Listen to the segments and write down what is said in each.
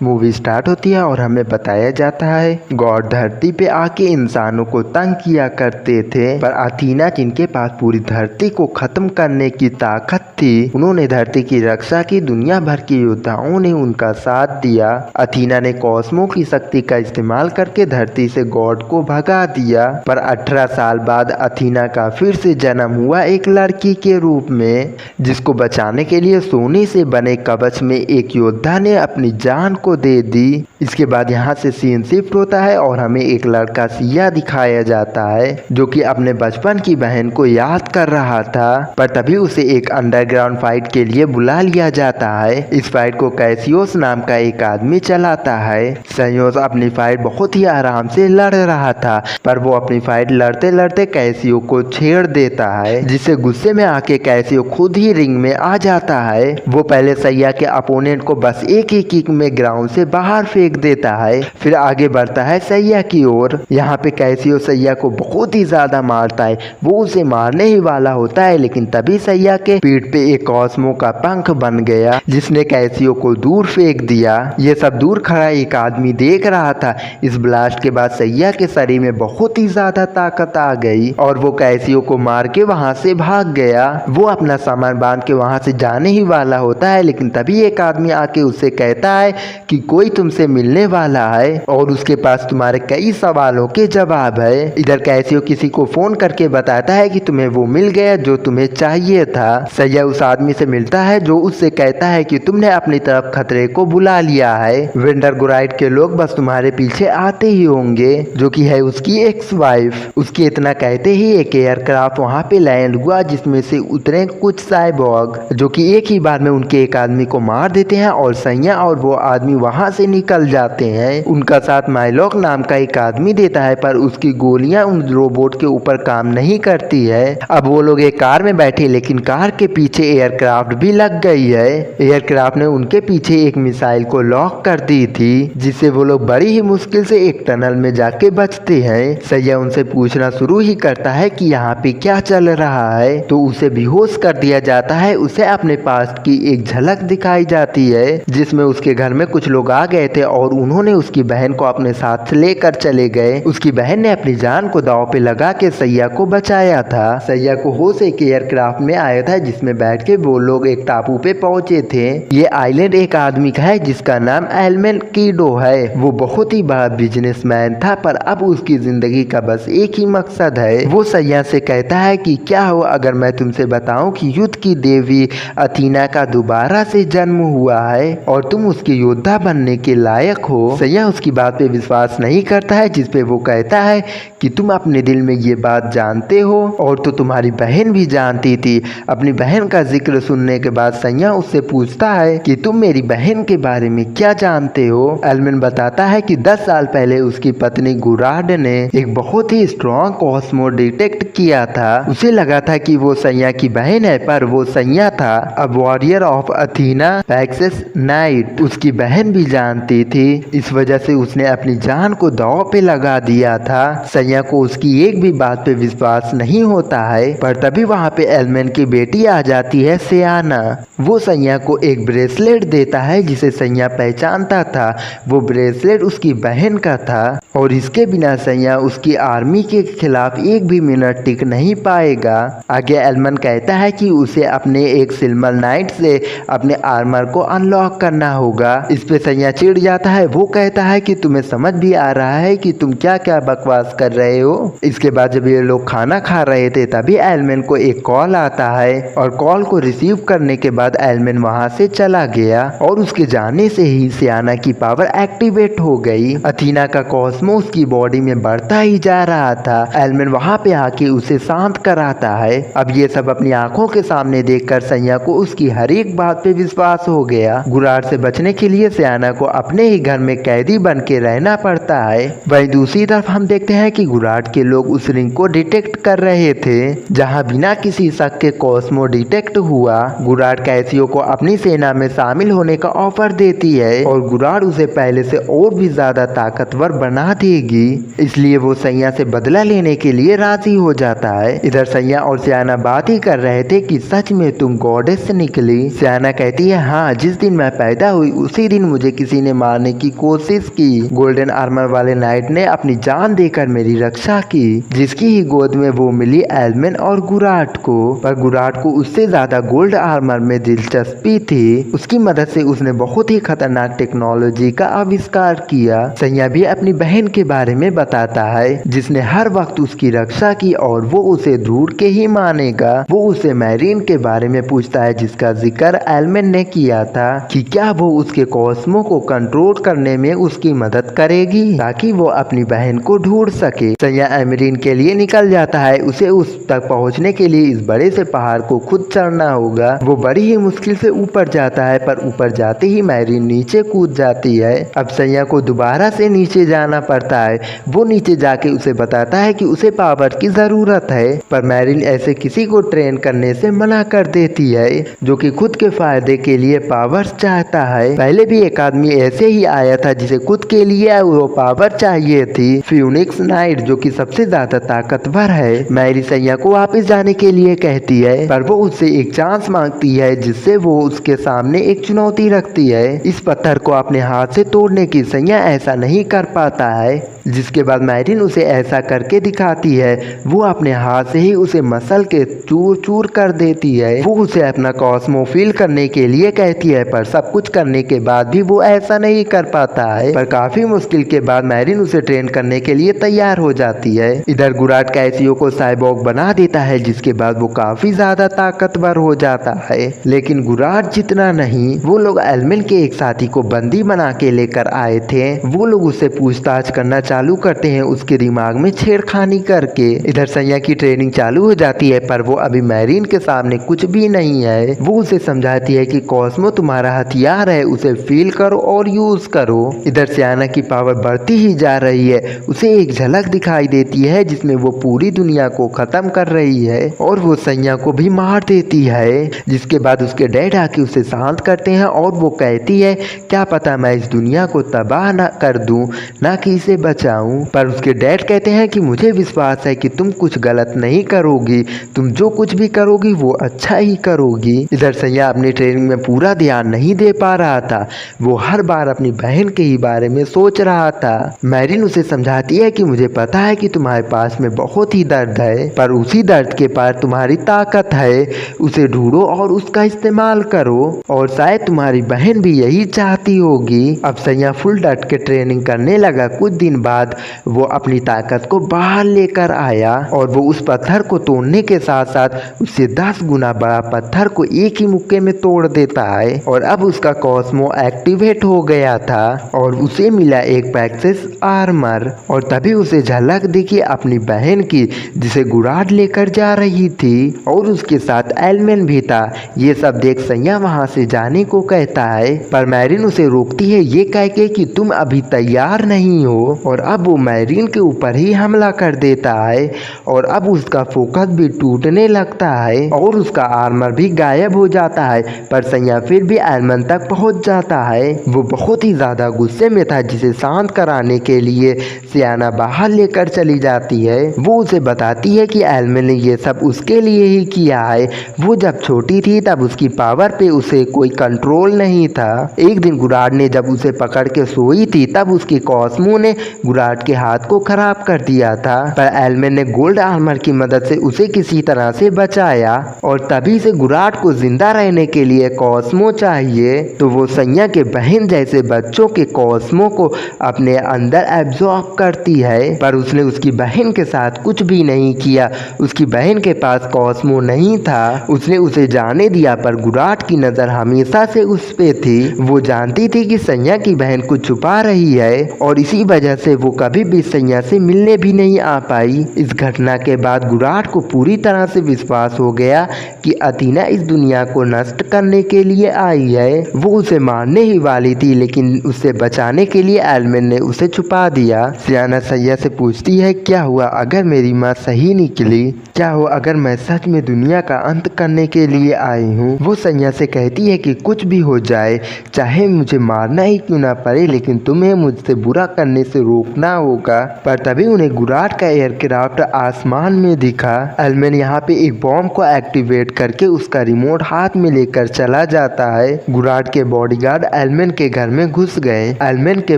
Movie start होती है और हमें बताया जाता है गॉड धरती पे आके इंसानों को तंग किया करते थे, पर अथीना जिनके पास पूरी धरती को खत्म करने की ताकत थी, उन्होंने धरती की रक्षा की। दुनिया भर के योद्धाओं ने उनका साथ दिया। अथीना ने कॉस्मो की शक्ति का इस्तेमाल करके धरती से गॉड को भगा दिया। पर 18 साल बाद अथीना का फिर से जन्म हुआ एक लड़की के रूप में, जिसको बचाने के लिए सोने से बने कवच में एक योद्धा ने अपनी जान को दे दी। इसके बाद यहाँ से सीन शिफ्ट होता है और हमें एक लड़का सिया दिखाया जाता है जो कि अपने बचपन की बहन को याद कर रहा था, पर तभी उसे एक अंडरग्राउंड फाइट के लिए बुला लिया जाता है। इस फाइट को कैसियोस नाम का एक आदमी चलाता है। संयोस अपनी फाइट बहुत ही आराम से लड़ रहा था, पर वो अपनी फाइट लड़ते लड़ते कैसियो को छेड़ देता है, जिससे गुस्से में आके कैसियो खुद ही रिंग में आ जाता है। वो पहले सैया के अपोनेंट को बस एक ही किक में ग्राउंड से बाहर फेंक देता है, फिर आगे बढ़ता है सैया की ओर। यहाँ पे कैसियो सैया को बहुत ही ज्यादा मारता है। वो उसे मारने ही वाला होता है, लेकिन तभी सैया के पीठ पे एक कॉस्मो का पंख बन गया, जिसने कैसियो को दूर फेंक दिया। ये सब दूर खड़ा एक आदमी देख रहा था। इस ब्लास्ट के बाद सैया के शरीर में बहुत ही ज्यादा ताकत आ गई और वो कैसियो को मार के वहाँ से भाग गया। वो अपना सामान बांध के वहाँ से जाने ही वाला होता है, लेकिन तभी एक आदमी आके उससे कहता है कि कोई तुमसे मिलने वाला है और उसके पास तुम्हारे कई सवालों के जवाब है। इधर कैसियो किसी को फोन करके बताता है कि तुम्हें वो मिल गया जो तुम्हें चाहिए था। सैया उस आदमी से मिलता है जो उससे कहता है कि तुमने अपनी तरफ खतरे को बुला लिया है। वेंडरगोराइड के लोग बस तुम्हारे पीछे आते ही होंगे, जो कि है उसकी एक्स वाइफ। उसके इतना कहते ही एक एयरक्राफ्ट वहाँ पे लैंड हुआ, जिसमें से उतरे कुछ साइबॉग, जो कि एक ही बार में उनके एक आदमी को मार देते हैं और सैया और वो आदमी वहाँ से निकल जाते हैं। उनका साथ माइलॉक नाम का एक आदमी देता है, पर उसकी गोलियां उन रोबोट के ऊपर काम नहीं करती है। अब वो लोग एक कार में बैठे, लेकिन कार के पीछे एयरक्राफ्ट भी लग गई है। एयरक्राफ्ट ने उनके पीछे एक मिसाइल को लॉक कर दी थी, जिससे वो लोग बड़ी ही मुश्किल से एक टनल में जाके बचते हैं। सैया उनसे पूछना शुरू ही करता है कि यहाँ पे क्या चल रहा है, तो उसे बेहोश कर दिया जाता है। उसे अपने पास की एक झलक दिखाई जाती है, जिसमें उसके घर में कुछ लोग आ गए थे और उन्होंने उसकी बहन को अपने साथ लेकर चले गए। उसकी बहन ने अपनी जान को दांव पे लगा के सैया को बचाया था। सैया को होश एक एयरक्राफ्ट में आया था, जिसमें बैठ के वो लोग एक टापू पे पहुंचे थे। ये आइलैंड एक आदमी का है जिसका नाम एल्मेन कीडो है। वो बहुत ही बड़ा बिजनेसमैन था, पर अब उसकी जिंदगी का बस एक ही मकसद है। वो सैया से कहता है कि क्या हो अगर मैं तुमसे बताऊं कि युद्ध की देवी अथीना का दोबारा से जन्म हुआ है और तुम उसके योद्धा बनने के लायक हो। सैया उसकी बात पे विश्वास नहीं करता है, जिसपे वो कहता है कि तुम अपने दिल में ये बात जानते हो और तो तुम्हारी बहन भी जानती थी। अपनी बहन का जिक्र सुनने के बाद सैया उससे पूछता है कि तुम मेरी बहन के बारे में क्या जानते हो। एल्मेन बताता है कि 10 साल पहले उसकी पत्नी गुराड ने एक बहुत ही स्ट्रॉन्ग कॉस्मो डिटेक्ट किया था। उसे लगा था कि वो सैया की बहन है, पर वो सैया था। अब वॉरियर ऑफ अथीना पैक्सेस नाइट उसकी बहन भी जानती थी। इस वजह से उसने अपनी जान को दांव पे लगा दिया था। सैया को उसकी एक भी बात पे विश्वास नहीं होता है, पर तभी वहाँ पे एल्मेन की बेटी आ जाती है सियाना। वो सैया को एक ब्रेसलेट देता है जिसे सैया पहचानता था। वो ब्रेसलेट उसकी बहन का था और इसके बिना सैया उसकी आर्मी के खिलाफ एक भी मिनट टिक नहीं पाएगा। आगे एल्मेन कहता है कि उसे अपने एक सिल्वर नाइट से अपने आर्मर को अनलॉक करना होगा। इस पे सैया चिढ़ जाता है। वो कहता है कि तुम्हें समझ भी आ रहा है कि तुम क्या क्या बकवास कर रहे हो। इसके बाद जब ये लोग खाना खा रहे थे, तभी एल्मेन को एक कॉल आता है और कॉल को रिसीव करने के बाद एल्मेन वहाँ से चला गया और उसके जाने से ही सियाना की पावर एक्टिवेट हो गई। अथीना का कॉस्मो उसकी बॉडी में बढ़ता ही जा रहा था। एल्मेन वहाँ पे आके उसे शांत कराता है। अब ये सब अपनी आंखों के सामने देखकर सैया को उसकी हर एक बात पे विश्वास हो गया। गुराड से बचने के लिए सियाना को अपने ही घर में कैदी बन के रहना पड़ता है। वहीं दूसरी तरफ हम देखते हैं कि गुराड के लोग उस रिंग को डिटेक्ट कर रहे थे, जहां बिना किसी शक के कॉस्मो डिटेक्ट हुआ। गुराड कैसियो को अपनी सेना में शामिल होने का ऑफर देती है और गुराड उसे पहले से और भी ज्यादा ताकतवर बना देगी, इसलिए वो सैया से बदला लेने के लिए राजी हो जाता है। इधर सैया और सियाना बात ही कर रहे थे कि सच में तुम गॉडेस निकली। सियाना कहती है हाँ, जिस दिन मैं पैदा हुई उसी दिन मुझे किसी ने मारने की कोशिश की। गोल्डन आर्मर वाले नाइट ने अपनी जान देकर मेरी रक्षा की, जिसकी ही गोद में वो मिली एलमेन और गुराट को। पर गुराट को उससे ज्यादा गोल्ड आर्मर में दिलचस्पी थी। उसकी मदद से उसने बहुत ही खतरनाक टेक्नोलॉजी का आविष्कार किया। सैया भी अपनी बहन के बारे में बताता है, जिसने हर वक्त उसकी रक्षा की और वो उसे ढूंढ के ही मानेगा। वो उसे मैरीन के बारे में पूछता है, जिसका जिक्र एलमेन ने किया था कि क्या वो उसके कॉस्मो को कंट्रोल करने में उसकी मदद करेगी ताकि वो अपनी बहन को ढूंढ सके। सैया एमरीन के लिए निकल जाता है। उसे उस तक पहुंचने के लिए इस बड़े से पहाड़ को खुद चढ़ना होगा। वो बड़ी ही मुश्किल से ऊपर जाता है, पर ऊपर जाते ही मैरीन नीचे कूद जाती है। अब सैया को दोबारा से नीचे जाना पड़ता है। वो नीचे जाके उसे बताता है कि उसे पावर की जरूरत है, पर मैरीन ऐसे किसी को ट्रेन करने से मना कर देती है, जो कि खुद के फायदे के लिए पावर चाहता है। पहले भी एक आदमी ऐसे ही आया था जिसे खुद के लिए वो पावर चाहिए थी, फ्यूनिक्स नाइट, जो कि सबसे ज्यादा ताकतवर है। मैरी सैया को वापस जाने के लिए कहती है, पर वो उससे एक चांस मांगती है, जिससे वो उसके सामने एक चुनौती रखती है, इस पत्थर को अपने हाथ से तोड़ने की। सैया ऐसा नहीं कर पाता है, जिसके बाद मैरीन उसे ऐसा करके दिखाती है। वो अपने हाथ से ही उसे मसल के चूर चूर कर देती है। वो उसे अपना कॉस्मो फील करने के लिए कहती है, पर सब कुछ करने के बाद भी वो ऐसा नहीं कर पाता है। पर काफी मुश्किल के बाद मैरीन उसे ट्रेन करने के लिए तैयार हो जाती है। इधर गुराट कैसियो को साइबॉर्ग बना देता है, जिसके बाद वो काफी ज्यादा ताकतवर हो जाता है। लेकिन गुराट जितना नहीं। वो लोग एलमेन के एक साथी को बंदी बना के लेकर आए थे। वो लोग उससे पूछताछ करना चालू करते हैं, उसके दिमाग में छेड़खानी करके। इधर सैया की ट्रेनिंग चालू हो जाती है, पर वो अभी मैरीन के सामने कुछ भी नहीं है। वो उसे समझाती है कि कॉस्मो तुम्हारा हथियार है, उसे फील करो और यूज करो। इधर सियाना की पावर बढ़ती ही जा रही है। उसे एक झलक दिखाई देती है, जिसमें वो पूरी दुनिया को खत्म कर रही है और वो सैया को भी मार देती है। जिसके बाद उसके डैड आके उसे शांत करते हैं और वो कहती है, क्या पता मैं इस दुनिया को तबाह ना कर दूं, ना कि इसे बचाऊं। पर उसके डैड कहते हैं कि मुझे विश्वास है कि तुम कुछ गलत नहीं करोगी, तुम जो कुछ भी करोगी वो अच्छा ही करोगी। इधर सैया अपनी ट्रेनिंग में पूरा ध्यान नहीं दे पा रहा था। वो हर बार अपनी बहन के ही बारे में सोच रहा था। मैरीन उसे समझाती है कि मुझे पता है कि तुम्हारे पास में बहुत ही दर्द है, पर उसी दर्द के पार तुम्हारी ताकत है। उसे ढूंढो और उसका इस्तेमाल करो, और शायद तुम्हारी बहन भी यही चाहती होगी। अब सैया फुल डट के ट्रेनिंग करने लगा। कुछ दिन बाद वो अपनी ताकत को बाहर लेकर आया और वो उस पत्थर को तोड़ने के साथ साथ उससे 10 गुना बड़ा पत्थर को एक ही मुक्के में तोड़ देता है। और अब उसका कॉस्मो एक्टिवेट हो गया था और उसे मिला एक पैक्सेस आर्मर। और तभी उसे झलक दिखी अपनी बहन की, जिसे गुराट लेकर जा रही थी, और उसके साथ एलमेन भी था। ये सब देख सैया वहां से जाने को कहता है, पर मैरीन उसे रोकती है, ये कह के कि तुम अभी तैयार नहीं हो। और अब वो मैरीन के ऊपर ही हमला कर देता है और अब उसका फोकस भी टूटने लगता है और उसका आर्मर भी गायब हो जाता है। पर सैया फिर भी एलमेन तक पहुंच जाता है। वो बहुत ही ज्यादा गुस्से में था, जिसे शांत कराने के लिए सियाना बाहर लेकर चली जाती है। वो उसे बताती है कि एलमेन ने ये सब उसके लिए ही किया है। वो जब छोटी थी तब उसकी पावर पे उसे कोई कंट्रोल नहीं था। एक दिन गुराट ने जब उसे पकड़ के सोई थी, तब उसकी कॉस्मो ने गुराट के हाथ को खराब कर दिया था, पर एलमेन ने गोल्ड आर्मर की मदद से उसे किसी तरह से बचाया। और तभी से गुराट को जिंदा रहने के लिए कॉस्मो चाहिए, तो वो सैया के बहन जैसे बच्चों के कॉस्मो को अपने अंदर एब्जॉर्ब करती है। पर उसने उसकी बहन के साथ कुछ भी नहीं किया। उसकी बहन के पास कॉस्मो नहीं था, उसने उसे जाने दिया, पर गुराट की नजर हमेशा से उस पे थी। वो जानती थी कि सैया की बहन कुछ छुपा रही है और इसी वजह से वो कभी भी सैया से मिलने भी नहीं आ पाई। इस घटना के बाद गुराट को पूरी तरह से विश्वास हो गया कि अथीना इस दुनिया को नष्ट करने के लिए आई है। वो उसे मारने ही वाली थी, लेकिन उससे बचाने के लिए एलमेन ने उसे छुपा दिया। सियाना सैया से पूछती है, क्या हुआ अगर मेरी माँ सही निकली? क्या हुआ अगर मैं सच में दुनिया का अंत करने के लिए आई हूँ? वो सैया से कहती है कि कुछ भी हो जाए, चाहे मुझे मारना ही क्यों ना पड़े, लेकिन तुम्हें मुझसे बुरा करने से रोक रोकना होगा। पर तभी उन्हें गुराड का एयरक्राफ्ट आसमान में दिखा। एलमैन यहाँ पे एक बॉम्ब को एक्टिवेट करके उसका रिमोट हाथ में लेकर चला जाता है। गुराड के बॉडीगार्ड एलमैन के घर में घुस गए। एलमैन के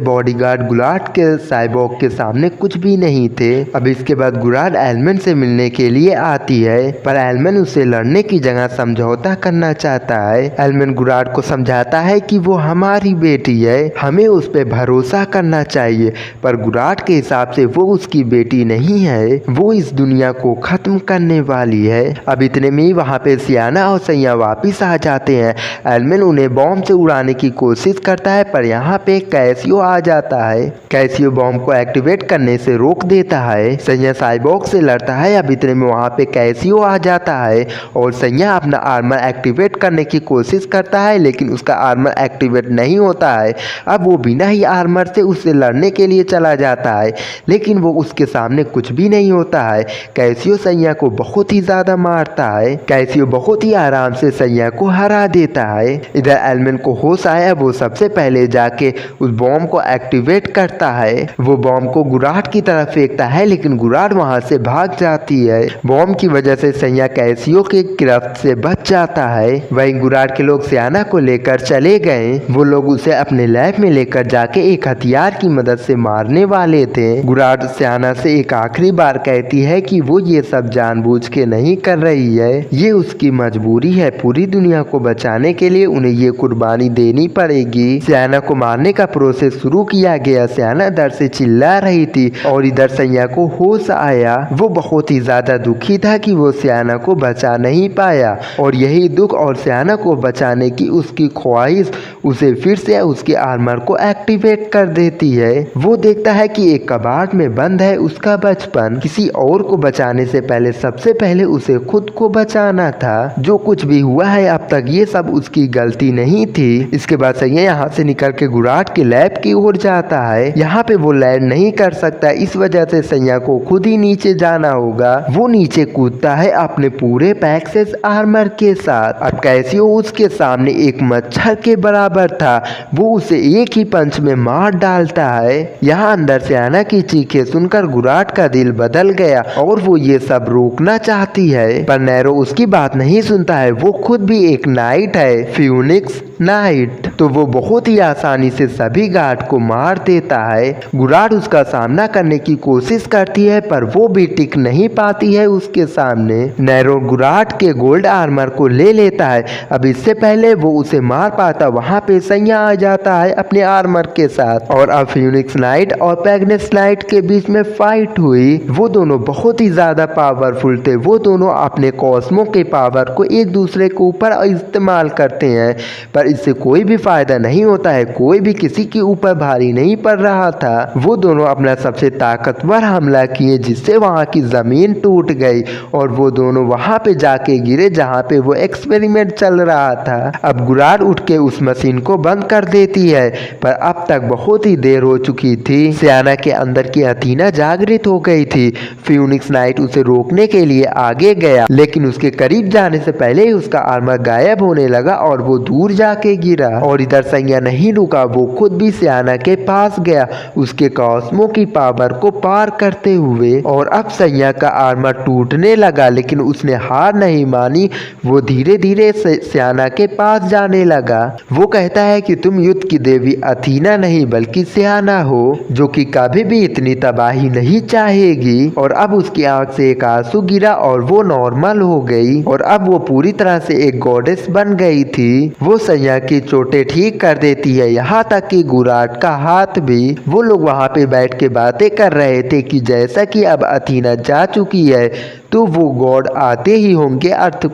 बॉडीगार्ड गुराड के साइबॉग के सामने कुछ भी नहीं थे। अब इसके बाद गुराड एलमैन से मिलने के लिए आती है, पर एलमैन उससे लड़ने की जगह समझौता करना चाहता है। एलमैन गुराड को समझाता है कि वो हमारी बेटी है, हमें उस पर भरोसा करना चाहिए। पर गुराड के हिसाब से वो उसकी बेटी नहीं है, वो इस दुनिया को खत्म करने वाली है। अब इतने में ही वहाँ पे सियाना और सैया वापिस आ जाते हैं। एलमैन उन्हें बॉम्ब से उड़ाने की कोशिश करता है, पर यहाँ पे कैसियो आ जाता है। कैसियो बॉम्ब को एक्टिवेट करने से रोक देता है। सैया साइबॉग से लड़ता है। अब इतने में वहाँ पे कैसियो आ जाता है और सैया अपना आर्मर एक्टिवेट करने की कोशिश करता है, लेकिन उसका आर्मर एक्टिवेट नहीं होता है। अब वो बिना ही आर्मर से उससे लड़ने के लिए चला जाता है, लेकिन वो उसके सामने कुछ भी नहीं होता है। कैसियो सैया को बहुत ही ज़्यादा मारता है। कैसियो बहुत ही आराम से सैया को हरा देता है। इधर एलमैन को होश आया, वो सबसे पहले जाके उस बॉम्ब को एक्टिवेट करता है। वो बॉम्ब को गुराड की तरफ फेंकता है, लेकिन गुराड वहाँ से भाग जाती है। बॉम्ब की वजह से सैया कैसियो के गिरफ्त से बच जाता है। वहीं गुराड के लोग सियाना को लेकर चले गए। वो लोग उसे अपने लैब में लेकर जाके एक हथियार की मदद से मारने वाले थे। गुराड सियाना से एक आखिरी बार कहती है कि वो ये सब जानबूझ के नहीं कर रही है, ये उसकी मजबूरी है। पूरी दुनिया को बचाने के लिए उन्हें ये कुर्बानी देनी पड़ेगी। सियाना को मारने का प्रोसेस शुरू किया गया। सियाना डर से चिल्ला रही थी और इधर सैया को होश आया। वो बहुत ही ज्यादा दुखी था कि वो सियाना को बचा नहीं पाया, और यही दुख और सियाना को बचाने की उसकी ख्वाहिश उसे फिर से उसके आर्मर को एक्टिवेट कर देती है। वो देखता है कि एक कबाड़ में बंद है उसका बचपन। किसी और को बचाने से पहले सबसे पहले उसे खुद को बचाना था। जो कुछ भी हुआ है अब तक ये सब उसकी गलती नहीं थी। इसके बाद सैया यहाँ से निकल के गुराड के लैब की ओर जाता है। यहाँ पे वो लैंड नहीं कर सकता, इस वजह से सैया को खुद ही नीचे जाना होगा। वो नीचे कूदता है अपने पूरे पैक्सेस आर्मर के साथ। अब कैसियो उसके सामने एक मच्छर के बराबर था, वो उसे एक ही पंच में मार डालता है। यहाँ अंदर सियाना की चीखें सुनकर गुराड का दिल बदल गया और वो ये सब रोकना चाहती है, पर नैरो उसकी बात नहीं सुनता है। वो खुद भी एक नाइट है, फ्यूनिक्स नाइट, तो वो बहुत ही आसानी से सभी गार्ड को मार देता है। गुराड उसका सामना करने की कोशिश करती है, पर वो भी टिक नहीं पाती है उसके सामने। नैरो गुराड के गोल्ड आर्मर को ले लेता है। अब इससे पहले वो उसे मार पाता, वहाँ पे सैया आ जाता है अपने आर्मर के साथ, और अब फ्यूनिक्स नाइट और पैग्नेस नाइट के बीच में फाइट हुई। वो दोनों बहुत ही ज्यादा पावरफुल थे। वो दोनों अपने कॉस्मो के पावर को एक दूसरे के ऊपर इस्तेमाल करते हैं, पर इससे कोई भी फायदा नहीं होता है। कोई भी किसी के ऊपर भारी नहीं पड़ रहा था। वो दोनों अपना सबसे ताकतवर हमला किए, जिससे वहाँ की जमीन टूट गई और वो दोनों वहाँ पे जाके गिरे जहाँ पे वो एक्सपेरिमेंट चल रहा था। अब गुराड उठ के उस मशीन को बंद कर देती है, पर अब तक बहुत ही देर हो चुकी थी। सियाना के अंदर की अथीना जागृत हो गई थी। फ्यूनिक्स नाइट उसे रोकने के लिए आगे गया, लेकिन उसके करीब जाने से पहले ही उसका आर्मर गायब होने लगा और वो दूर जाके गिरा। और इधर सैया नहीं रुका, वो खुद भी सियाना के पास गया उसके कॉस्मो की पावर को पार करते हुए। और अब सैया का आर्मर टूटने लगा, लेकिन उसने हार नहीं मानी। वो धीरे धीरे सियाना के पास जाने लगा। वो कहता है कि तुम युद्ध की देवी अथीना नहीं बल्कि सियाना हो, जो कि कभी भी इतनी तबाही नहीं चाहेगी। और अब उसकी आंख से एक आंसू गिरा और वो नॉर्मल हो गई, और अब वो पूरी तरह से एक गॉडेस बन गई थी। वो सैया की चोटें ठीक कर देती है, यहाँ तक कि गुराड का हाथ भी। वो लोग वहाँ पे बैठ के बातें कर रहे थे कि जैसा कि अब अथीना जा चुकी है, तो वो गॉड आते ही होंगे अर्थ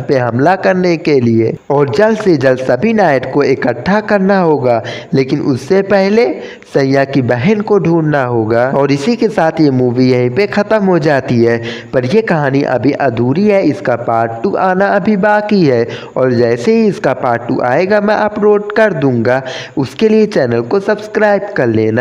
पे हमला करने के लिए, और जल्द से जल्द सभी नाइट को इकट्ठा करना होगा। लेकिन उससे पहले सैया की बहन को ढूंढना होगा। और इसी के साथ ये मूवी यहीं पे ख़त्म हो जाती है, पर ये कहानी अभी अधूरी है। इसका पार्ट 2 आना अभी बाकी है, और जैसे ही इसका पार्ट 2 आएगा मैं अपलोड कर दूंगा। उसके लिए चैनल को सब्सक्राइब कर लेना।